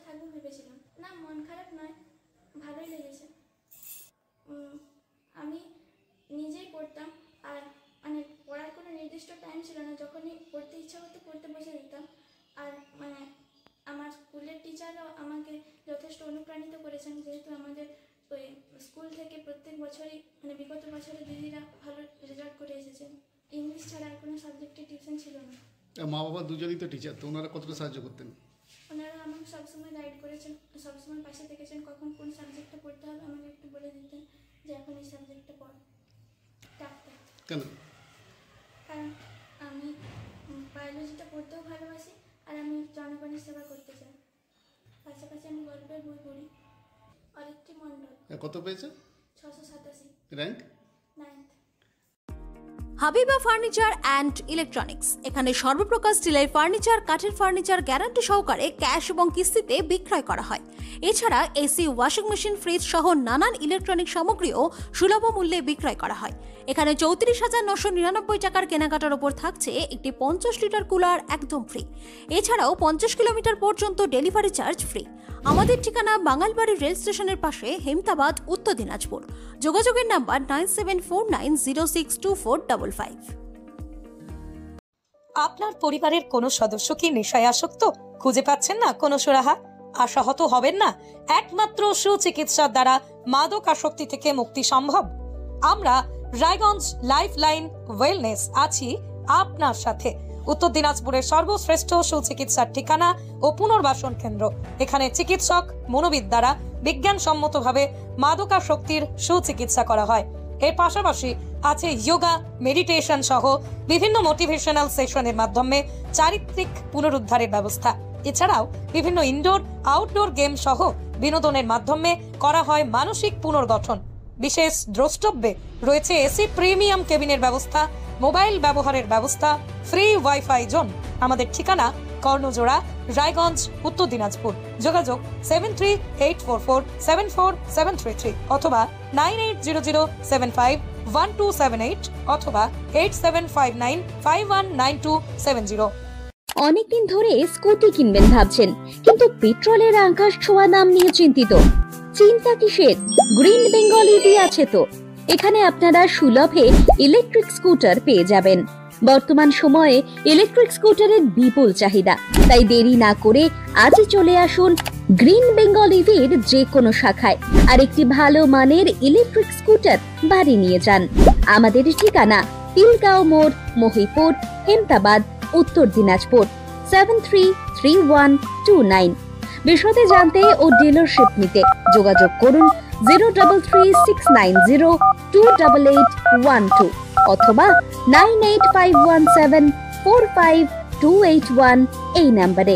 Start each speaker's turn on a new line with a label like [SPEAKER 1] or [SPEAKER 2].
[SPEAKER 1] থাকবো ভেবেছিলাম। না, মন খারাপ নয়, ভালোই লেগেছে। আমি নিজেই পড়তাম, আর মানে পড়ার কোনো নির্দিষ্ট টাইম ছিল না, যখনই পড়তে ইচ্ছা করতো পড়তে বসে দিতাম। আর মানে আমার স্কুলের টিচাররাও আমাকে যথেষ্ট অনুপ্রাণিত করেছেন, যেহেতু আমাদের ওই স্কুল থেকে প্রত্যেক বছরই মানে বিগত বছরে দিদিরা ভালো রেজাল্ট করে এসেছেন। ইংলিশ ছাড়া আর কোনো সাবজেক্টে টিউশন ছিল না।
[SPEAKER 2] মা বাবা দুজনই তো টিচার, তো ওনারা কতটা সাহায্য করতেন?
[SPEAKER 1] ওনারা আমাকে সবসময় গাইড করেছেন, সবসময় পাশে থেকেছেন। কখন কোন সাবজেক্টটা পড়তে হবে আমাকে একটু বলে দিতেন যে এখন এই সাবজেক্টটা পড়। ডাক্তার
[SPEAKER 2] কেন?
[SPEAKER 1] কারণ আমি বায়োলজিটা পড়তেও ভালোবাসি, আর আমি জনগণের সেবা করতে চাই। পাশাপাশি আমি গল্পের বই পড়ি। অরিত্রী মণ্ডল।
[SPEAKER 2] কত পেয়েছে?
[SPEAKER 1] 687।
[SPEAKER 2] Rank?
[SPEAKER 1] 9th।
[SPEAKER 3] Habiba furniture and electronics, এখানে সর্বপ্রকার স্টিলের ফার্নিচার, কাঠের ফার্নিচার গ্যারান্টি সহকারে ক্যাশ এবং কিস্তিতে বিক্রয় করা হয়। এছাড়া এসি, ওয়াশিং মেশিন, ফ্রিজ সহ নানান ইলেকট্রনিক সামগ্রীও সুলভ মূল্যে বিক্রয় করা হয়। এখানে 34,999 টাকার কেনাকাটার ওপর থাকছে একটি 50 লিটার কুলার একদম ফ্রি। এছাড়াও 50 কিলোমিটার পর্যন্ত ডেলিভারি চার্জ ফ্রি। আমাদের ঠিকানা বাঙালবাড়ি রেল স্টেশনের পাশে, হেমতাবাদ, উত্তর দিনাজপুর। যোগাযোগের নাম্বার 9749062455।
[SPEAKER 4] আপনার পরিবারের কোনো সদস্য কি নেশায় আসক্ত? খুঁজে পাচ্ছেন না কোনো সুরাহা? আশাহত হবেন না, একমাত্র সুচিকিৎসার দ্বারা মাদক আসক্তি থেকে মুক্তি সম্ভব। আমরা রায়গঞ্জ লাইফলাইন ওয়েলনেস আছি আপনার সাথে। উত্তর দিনাজপুরের সর্বশ্রেষ্ঠ সুচিকিৎসার ঠিকানা ও পুনর্বাসন কেন্দ্র। এখানে চিকিৎসক মনোবিদ দ্বারা বিজ্ঞানসম্মতভাবে মাদকাসক্তির সুচিকিৎসা করা হয়। এর পাশাপাশি আছে যোগা, মেডিটেশন সহ বিভিন্ন মোটিভেশনাল সেশনের মাধ্যমে চারিত্রিক পুনরুদ্ধারের ব্যবস্থা। এছাড়াও বিভিন্ন ইনডোর আউটডোর গেম সহ বিনোদনের মাধ্যমে করা হয় মানসিক পুনর্গঠন। বিশেষ দ্রষ্টব্যে রয়েছে এসি প্রিমিয়াম কেবিনের ব্যবস্থা, মোবাইল ব্যবহারের ব্যবস্থা, ফ্রি ওয়াইফাই জোন। আমাদের ঠিকানা কর্ণজোড়া, রায়গঞ্জ, উত্তর দিনাজপুর। যোগাযোগ 7384474733 অথবা 9800751278 অথবা 8759519270।
[SPEAKER 5] অনেকদিন ধরে স্কুটি কিনবেন ভাবছেন, কিন্তু পেট্রোলের আকাশ ছোঁয়া দাম নিয়ে চিন্তিত? চিন্তা কিসের? গ্রিন বেঙ্গল ইভি আছে তো। এখানে আপনারা সুলভে ইলেকট্রিক স্কুটার পেয়ে যাবেন। বর্তমান সময়ে ইলেকট্রিক স্কুটারের বিপুল চাহিদা, তাই দেরি না করে আজই চলে আসুন গ্রিন বেঙ্গল ইভির যে কোনো শাখায়, আর একটি ভালো মানের ইলেকট্রিক স্কুটার বাড়ি নিয়ে যান। আমাদের ঠিকানা তিলগাঁও মোড়, মহিপুর, হেমতাবাদ, উত্তর দিনাজপুর 733129। বিশদে জানতে ও ডিলারশিপ নিতে যোগাযোগ করুন 0336902812 অথবা 98517452881 এই নম্বরে।